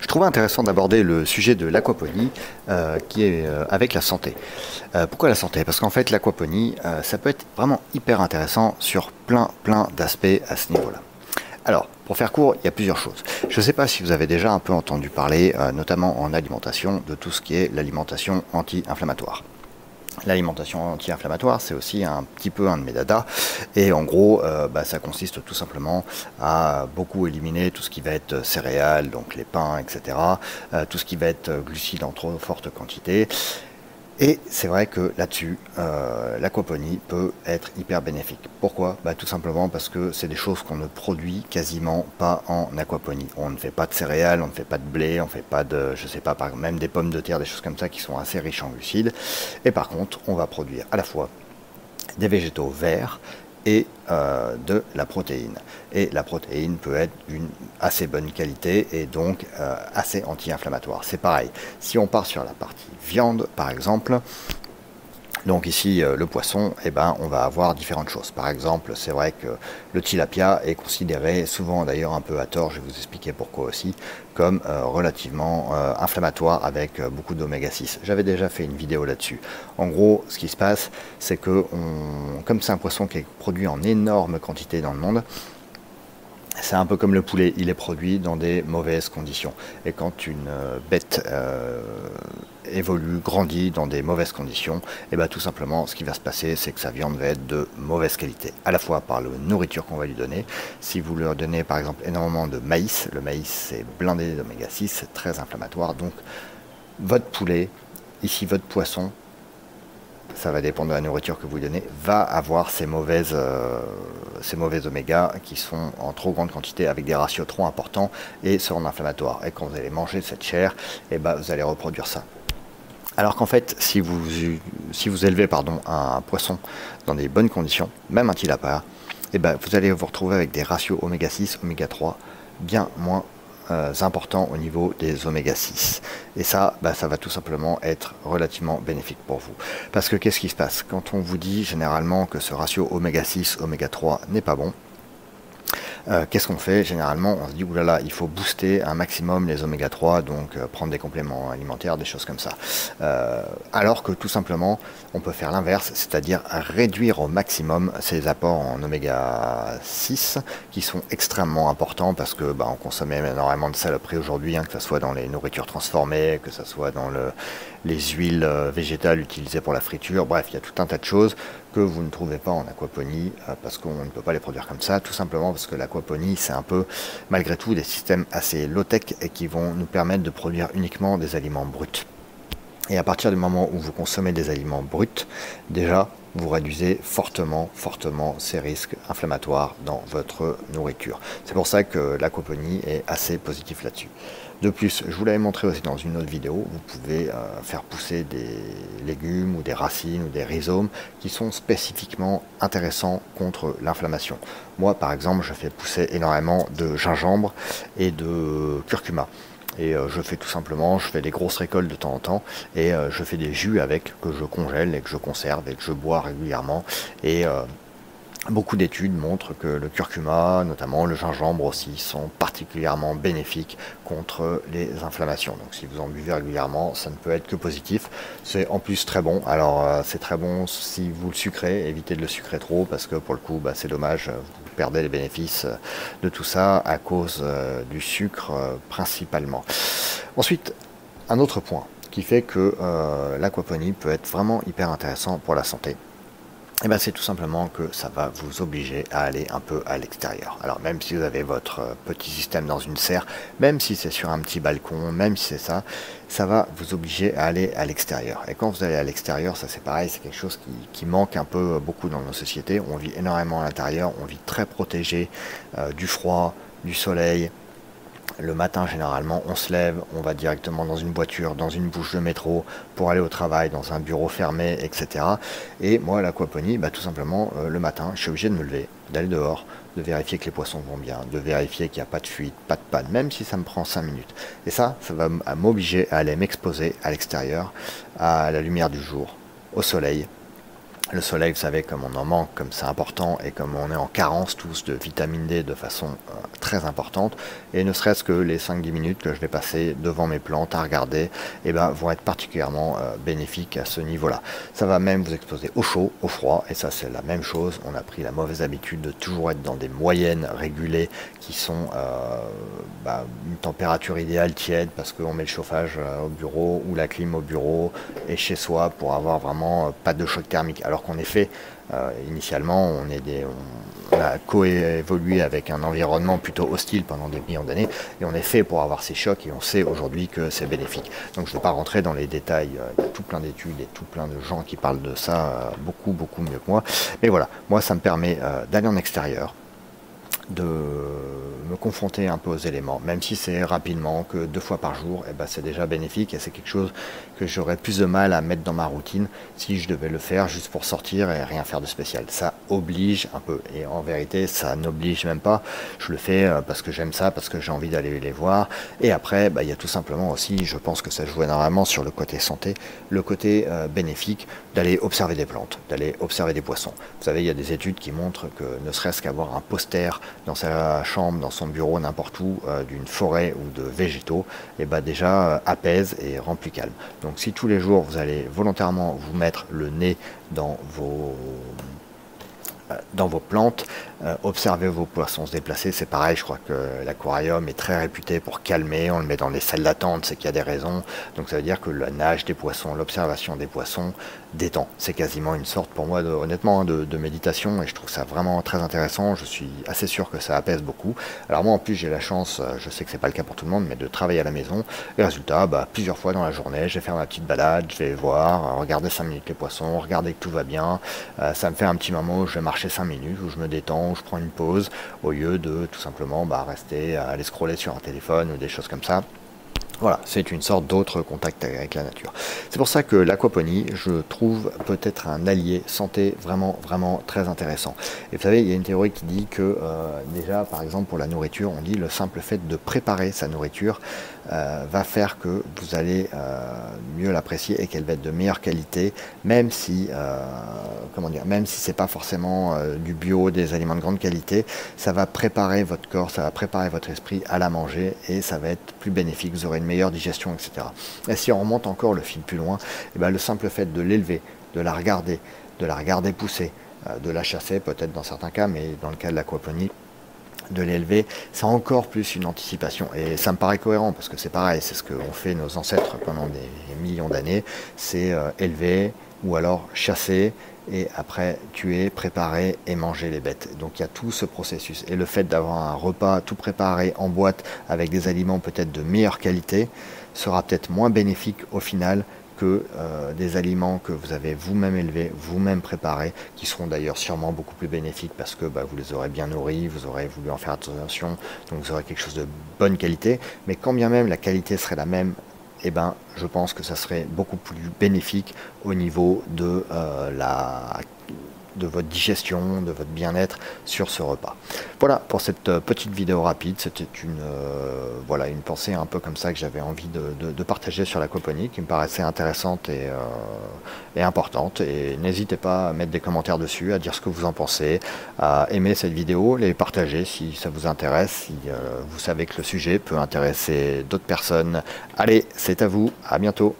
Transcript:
Je trouvais intéressant d'aborder le sujet de l'aquaponie qui est avec la santé. Pourquoi la santé? Parce qu'en fait l'aquaponie ça peut être vraiment hyper intéressant sur plein d'aspects à ce niveau-là. Alors, pour faire court, il y a plusieurs choses. Je ne sais pas si vous avez déjà un peu entendu parler, notamment en alimentation, de tout ce qui est l'alimentation anti-inflammatoire. L'alimentation anti-inflammatoire, c'est aussi un petit peu un de mes dadas. Et en gros, ça consiste tout simplement à beaucoup éliminer tout ce qui va être céréales, donc les pains, etc. Tout ce qui va être glucides en trop forte quantité. Et c'est vrai que là-dessus, l'aquaponie peut être hyper bénéfique. Pourquoi? Tout simplement parce que c'est des choses qu'on ne produit quasiment pas en aquaponie. On ne fait pas de céréales, on ne fait pas de blé, on ne fait pas de, je sais pas, même des pommes de terre, des choses comme ça qui sont assez riches en glucides. Et par contre, on va produire à la fois des végétaux verts et de la protéine. Et la protéine peut être d'une assez bonne qualité et donc assez anti-inflammatoire. C'est pareil, si on part sur la partie viande par exemple, donc ici le poisson, on va avoir différentes choses. Par exemple, c'est vrai que le tilapia est considéré souvent d'ailleurs un peu à tort, je vais vous expliquer pourquoi aussi, comme relativement inflammatoire avec beaucoup d'oméga 6. J'avais déjà fait une vidéo là-dessus. En gros, ce qui se passe, c'est que comme c'est un poisson qui est produit en énorme quantité dans le monde, c'est un peu comme le poulet, il est produit dans des mauvaises conditions. Et quand une bête évolue, grandit dans des mauvaises conditions, tout simplement, ce qui va se passer, c'est que sa viande va être de mauvaise qualité. À la fois par la nourriture qu'on va lui donner. Si vous leur donnez par exemple énormément de maïs, le maïs c'est blindé d'oméga 6, c'est très inflammatoire. Donc votre poulet, ici votre poisson, ça va dépendre de la nourriture que vous donnez, va avoir ces mauvais oméga qui sont en trop grande quantité avec des ratios trop importants et seront inflammatoires. Et quand vous allez manger cette chair, vous allez reproduire ça. Alors qu'en fait, si vous élevez un poisson dans des bonnes conditions, même un tilapia, vous allez vous retrouver avec des ratios oméga 6, oméga 3 bien moins importants au niveau des oméga 6. Et ça, ça va tout simplement être relativement bénéfique pour vous. Parce que qu'est-ce qui se passe? Quand on vous dit généralement que ce ratio oméga 6, oméga 3 n'est pas bon, qu'est-ce qu'on fait? Généralement, on se dit, oulala, il faut booster un maximum les oméga 3, donc prendre des compléments alimentaires, des choses comme ça. Alors que tout simplement, on peut faire l'inverse, c'est-à-dire réduire au maximum ces apports en oméga 6, qui sont extrêmement importants, parce que on consomme énormément de saloperies aujourd'hui, que ce soit dans les nourritures transformées, que ce soit dans les huiles végétales utilisées pour la friture, bref, il y a tout un tas de choses que vous ne trouvez pas en aquaponie, parce qu'on ne peut pas les produire comme ça, tout simplement parce que l'aquaponie, c'est un peu, malgré tout, des systèmes assez low-tech et qui vont nous permettre de produire uniquement des aliments bruts. Et à partir du moment où vous consommez des aliments bruts, déjà, vous réduisez fortement ces risques inflammatoires dans votre nourriture. C'est pour ça que l'aquaponie est assez positif là-dessus. De plus, je vous l'avais montré aussi dans une autre vidéo, vous pouvez faire pousser des légumes ou des racines ou des rhizomes qui sont spécifiquement intéressants contre l'inflammation. Moi, par exemple, je fais pousser énormément de gingembre et de curcuma. Et je fais tout simplement, je fais des grosses récoltes de temps en temps et je fais des jus avec, que je congèle et que je conserve et que je bois régulièrement. Et beaucoup d'études montrent que le curcuma, notamment le gingembre aussi, sont particulièrement bénéfiques contre les inflammations. Donc si vous en buvez régulièrement, ça ne peut être que positif. C'est en plus très bon. Alors c'est très bon si vous le sucrez, évitez de le sucrer trop parce que pour le coup c'est dommage, vous perdez les bénéfices de tout ça à cause du sucre principalement. Ensuite, un autre point qui fait que l'aquaponie peut être vraiment hyper intéressant pour la santé. C'est tout simplement que ça va vous obliger à aller un peu à l'extérieur. Alors même si vous avez votre petit système dans une serre, même si c'est sur un petit balcon, même si c'est ça, ça va vous obliger à aller à l'extérieur. Et quand vous allez à l'extérieur, ça c'est pareil, c'est quelque chose qui manque un peu beaucoup dans nos sociétés. On vit énormément à l'intérieur, on vit très protégé du froid, du soleil. Le matin, généralement, on se lève, on va directement dans une voiture, dans une bouche de métro, pour aller au travail, dans un bureau fermé, etc. Et moi, l'aquaponie, tout simplement, le matin, je suis obligé de me lever, d'aller dehors, de vérifier que les poissons vont bien, de vérifier qu'il n'y a pas de fuite, pas de panne, même si ça me prend 5 minutes. Et ça va m'obliger à aller m'exposer à l'extérieur, à la lumière du jour, au soleil. Le soleil, vous savez, comme on en manque, comme c'est important et comme on est en carence tous de vitamine D de façon très importante, et ne serait-ce que les 5-10 minutes que je vais passer devant mes plantes à regarder, eh ben, vont être particulièrement bénéfiques à ce niveau-là. Ça va même vous exposer au chaud, au froid, et ça c'est la même chose. On a pris la mauvaise habitude de toujours être dans des moyennes régulées qui sont une température idéale tiède parce qu'on met le chauffage au bureau ou la clim au bureau et chez soi pour avoir vraiment pas de choc thermique. Alors qu'en effet, initialement, on a coévolué avec un environnement plutôt hostile pendant des millions d'années, et on est fait pour avoir ces chocs, et on sait aujourd'hui que c'est bénéfique. Donc je ne vais pas rentrer dans les détails, il y a tout plein d'études et tout plein de gens qui parlent de ça beaucoup mieux que moi. Mais voilà, moi ça me permet d'aller en extérieur, de me confronter un peu aux éléments, même si c'est rapidement, que 2 fois par jour, et ben c'est déjà bénéfique, et c'est quelque chose que j'aurais plus de mal à mettre dans ma routine si je devais le faire juste pour sortir et rien faire de spécial. Ça oblige un peu, et en vérité ça n'oblige même pas, je le fais parce que j'aime ça, parce que j'ai envie d'aller les voir. Et après il y a tout simplement aussi, je pense que ça joue énormément sur le côté santé, le côté bénéfique d'aller observer des plantes, d'aller observer des poissons. Vous savez, il y a des études qui montrent que ne serait-ce qu'avoir un poster dans sa chambre, dans son bureau, n'importe où, d'une forêt ou de végétaux, et déjà apaise et rend plus calme. Donc si tous les jours vous allez volontairement vous mettre le nez dans vos plantes, observez vos poissons se déplacer, c'est pareil, je crois que l'aquarium est très réputé pour calmer, on le met dans les salles d'attente, c'est qu'il y a des raisons, donc ça veut dire que la nage des poissons, l'observation des poissons détend, c'est quasiment une sorte pour moi honnêtement de méditation, et je trouve ça vraiment très intéressant, je suis assez sûr que ça apaise beaucoup. Alors moi en plus j'ai la chance, je sais que c'est pas le cas pour tout le monde, mais de travailler à la maison, et résultat, plusieurs fois dans la journée, je vais faire ma petite balade, je vais voir, regarder 5 minutes les poissons, regarder que tout va bien, ça me fait un petit moment où je vais marcher 5 minutes, où je me détends, où je prends une pause, au lieu de tout simplement rester à aller scroller sur un téléphone ou des choses comme ça. Voilà, c'est une sorte d'autre contact avec la nature. C'est pour ça que l'aquaponie, je trouve, peut être un allié santé vraiment très intéressant. Et vous savez, il y a une théorie qui dit que déjà, par exemple, pour la nourriture, on dit le simple fait de préparer sa nourriture va faire que vous allez mieux l'apprécier et qu'elle va être de meilleure qualité, même si, même si c'est pas forcément du bio, des aliments de grande qualité, ça va préparer votre corps, ça va préparer votre esprit à la manger, et ça va être plus bénéfique, vous aurez une meilleure digestion, etc. Et si on remonte encore le fil plus loin, le simple fait de l'élever, de la regarder pousser, de la chasser peut-être dans certains cas, mais dans le cas de l'aquaponie, de l'élever, c'est encore plus une anticipation, et ça me paraît cohérent parce que c'est pareil, c'est ce qu'ont fait nos ancêtres pendant des millions d'années, c'est élever ou alors chasser et après tuer, préparer et manger les bêtes. Donc il y a tout ce processus, et le fait d'avoir un repas tout préparé en boîte avec des aliments peut-être de meilleure qualité sera peut-être moins bénéfique au final que des aliments que vous avez vous-même élevés, vous-même préparés, qui seront d'ailleurs sûrement beaucoup plus bénéfiques parce que vous les aurez bien nourris, vous aurez voulu en faire attention, donc vous aurez quelque chose de bonne qualité. Mais quand bien même la qualité serait la même, je pense que ça serait beaucoup plus bénéfique au niveau de votre digestion, de votre bien-être sur ce repas. Voilà pour cette petite vidéo rapide, c'était une pensée un peu comme ça que j'avais envie de partager sur l'aquaponie, qui me paraissait intéressante et importante, et n'hésitez pas à mettre des commentaires dessus, à dire ce que vous en pensez, à aimer cette vidéo, les partager si ça vous intéresse, si vous savez que le sujet peut intéresser d'autres personnes. Allez, c'est à vous, à bientôt.